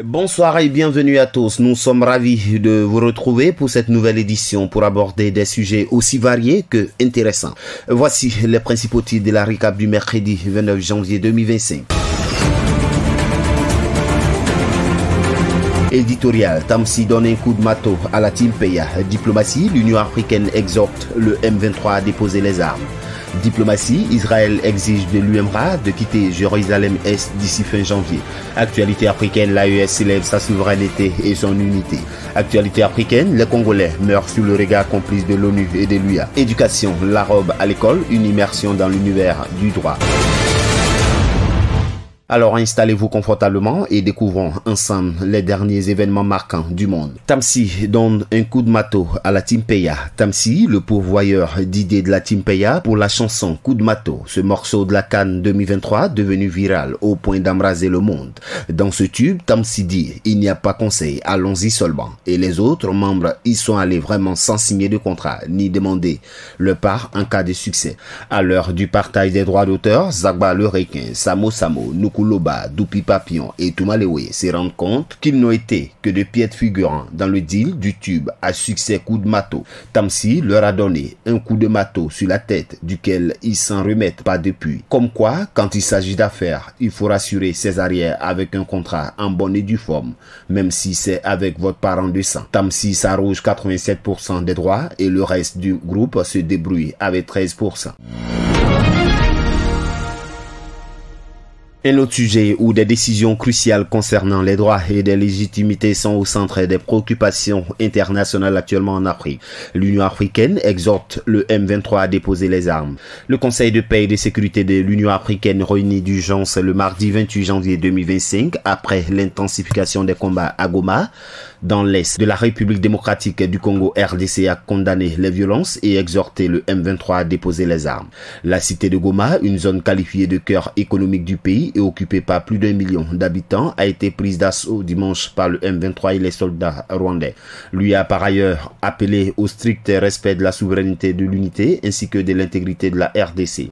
Bonsoir et bienvenue à tous. Nous sommes ravis de vous retrouver pour cette nouvelle édition pour aborder des sujets aussi variés que intéressants. Voici les principaux titres de la récap du mercredi 29 janvier 2025. Éditorial, Tamsi donne un coup de marteau à la Timpeya. Diplomatie, l'Union africaine exhorte le M23 à déposer les armes. Diplomatie, Israël exige de l'UMRA de quitter Jérusalem-Est d'ici fin janvier. Actualité africaine, l'AES célèbre sa souveraineté et son unité. Actualité africaine, les Congolais meurent sous le regard complice de l'ONU et de l'UA. Éducation, la robe à l'école, une immersion dans l'univers du droit. Alors installez-vous confortablement et découvrons ensemble les derniers événements marquants du monde. Tamsi donne un coup de marteau à la Timpeya. Tamsi, le pourvoyeur d'idées de la Timpeya pour la chanson Coup de marteau, ce morceau de la CAN 2023 devenu viral au point d'embraser le monde. Dans ce tube, Tamsi dit « Il n'y a pas conseil, allons-y seulement ». Et les autres membres y sont allés vraiment sans signer de contrat ni demander le part en cas de succès. À l'heure du partage des droits d'auteur, Zagba le requin, Samo Samo, Loba, Doupi Papillon et Toumalewe se rendent compte qu'ils n'ont été que de piètres figurants dans le deal du tube à succès coup de marteau. Tamsi leur a donné un coup de marteau sur la tête duquel ils s'en remettent pas depuis. Comme quoi, quand il s'agit d'affaires, il faut rassurer ses arrières avec un contrat en bonne et due forme, même si c'est avec votre parent de sang. Tamsi s'arroge 87% des droits et le reste du groupe se débrouille avec 13%. Un autre sujet où des décisions cruciales concernant les droits et des légitimités sont au centre des préoccupations internationales actuellement en Afrique. L'Union africaine exhorte le M23 à déposer les armes. Le Conseil de paix et de sécurité de l'Union africaine réuni d'urgence le mardi 28 janvier 2025 après l'intensification des combats à Goma, dans l'est de la République démocratique du Congo RDC, a condamné les violences et exhorté le M23 à déposer les armes. La cité de Goma, une zone qualifiée de cœur économique du pays et occupée par plus d'1 million d'habitants, a été prise d'assaut dimanche par le M23 et les soldats rwandais. Lui a par ailleurs appelé au strict respect de la souveraineté de l'unité ainsi que de l'intégrité de la RDC.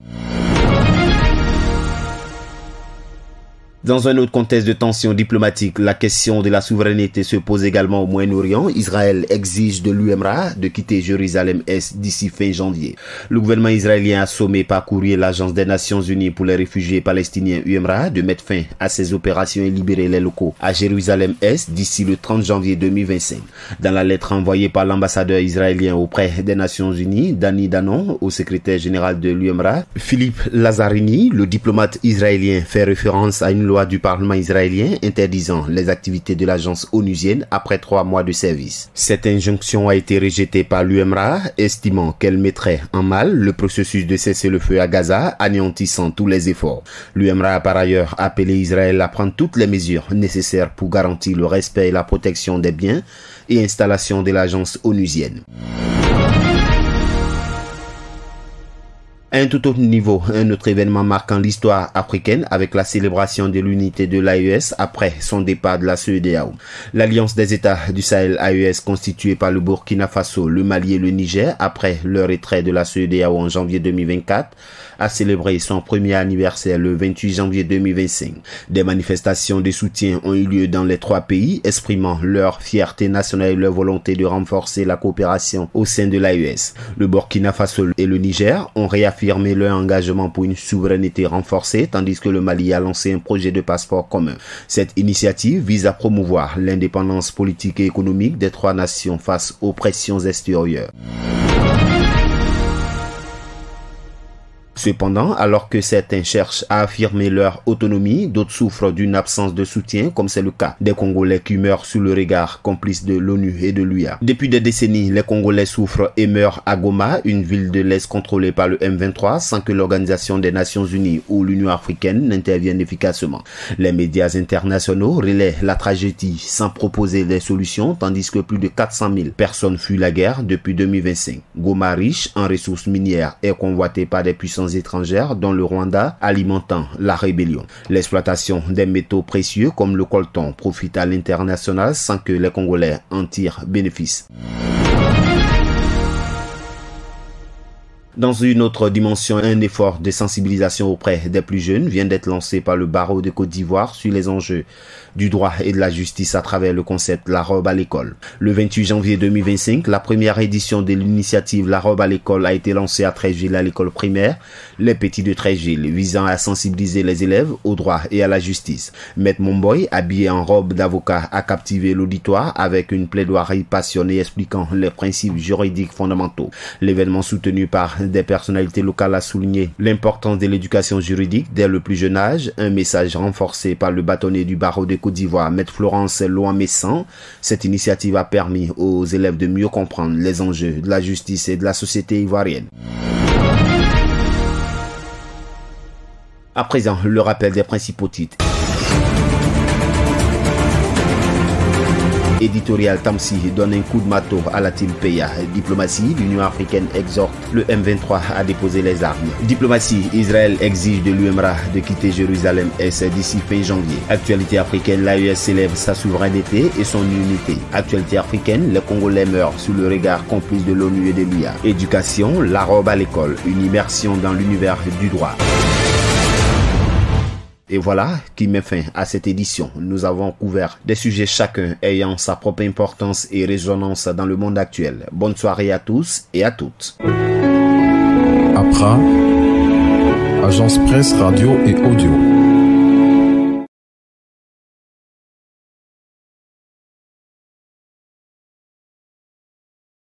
Dans un autre contexte de tension diplomatique, la question de la souveraineté se pose également au Moyen-Orient. Israël exige de l'UMRA de quitter Jérusalem-Est d'ici fin janvier. Le gouvernement israélien a sommé par courrier l'Agence des Nations Unies pour les réfugiés palestiniens UMRA de mettre fin à ses opérations et libérer les locaux à Jérusalem-Est d'ici le 30 janvier 2025. Dans la lettre envoyée par l'ambassadeur israélien auprès des Nations Unies, Dani Danon, au secrétaire général de l'UMRA, Philippe Lazzarini, le diplomate israélien, fait référence à une loi du Parlement israélien interdisant les activités de l'agence onusienne après 3 mois de service. Cette injonction a été rejetée par l'UMRA, estimant qu'elle mettrait en mal le processus de cessez-le-feu à Gaza, anéantissant tous les efforts. L'UMRA a par ailleurs appelé Israël à prendre toutes les mesures nécessaires pour garantir le respect et la protection des biens et installations de l'agence onusienne. À un tout autre niveau, un autre événement marquant l'histoire africaine avec la célébration de l'unité de l'AES après son départ de la CEDEAO. L'Alliance des États du Sahel AES constituée par le Burkina Faso, le Mali et le Niger après leur retrait de la CEDEAO en janvier 2024 a célébré son premier anniversaire le 28 janvier 2025. Des manifestations de soutien ont eu lieu dans les 3 pays, exprimant leur fierté nationale et leur volonté de renforcer la coopération au sein de l'AES. Le Burkina Faso et le Niger ont réaffirmé leur engagement pour une souveraineté renforcée, tandis que le Mali a lancé un projet de passeport commun. Cette initiative vise à promouvoir l'indépendance politique et économique des 3 nations face aux pressions extérieures. Cependant, alors que certains cherchent à affirmer leur autonomie, d'autres souffrent d'une absence de soutien, comme c'est le cas des Congolais qui meurent sous le regard complice de l'ONU et de l'UA. Depuis des décennies, les Congolais souffrent et meurent à Goma, une ville de l'Est contrôlée par le M23, sans que l'Organisation des Nations Unies ou l'Union africaine n'interviennent efficacement. Les médias internationaux relaient la tragédie sans proposer des solutions, tandis que plus de 400 000 personnes fuient la guerre depuis 2025. Goma, riche en ressources minières, est convoitée par des puissances étrangères, dont le Rwanda, alimentant la rébellion. L'exploitation des métaux précieux comme le coltan profite à l'international sans que les Congolais en tirent bénéfice. Dans une autre dimension, un effort de sensibilisation auprès des plus jeunes vient d'être lancé par le barreau de Côte d'Ivoire sur les enjeux du droit et de la justice à travers le concept La robe à l'école. Le 28 janvier 2025, la première édition de l'initiative La robe à l'école a été lancée à Treichville à l'école primaire Les Petits de Treichville, visant à sensibiliser les élèves au droit et à la justice. Maître Momboy, habillé en robe d'avocat, a captivé l'auditoire avec une plaidoirie passionnée expliquant les principes juridiques fondamentaux. L'événement soutenu par des personnalités locales a souligné l'importance de l'éducation juridique dès le plus jeune âge, un message renforcé par le bâtonnier du barreau de Côte d'Ivoire, Maître Florence Loan-Messan. Cette initiative a permis aux élèves de mieux comprendre les enjeux de la justice et de la société ivoirienne. À présent, le rappel des principaux titres. Éditorial Tamsi donne un coup de marteau à la Timpeya. Diplomatie, l'Union africaine exhorte le M23 à déposer les armes. Diplomatie, Israël exige de l'UMRA de quitter Jérusalem-Est d'ici fin janvier. Actualité africaine, l'AES célèbre sa souveraineté et son unité. Actualité africaine, les Congolais meurent sous le regard complice de l'ONU et de l'IA. Éducation, la robe à l'école, une immersion dans l'univers du droit. Et voilà qui met fin à cette édition. Nous avons couvert des sujets chacun ayant sa propre importance et résonance dans le monde actuel. Bonne soirée à tous et à toutes. APRA, Agence Presse, Radio et Audio.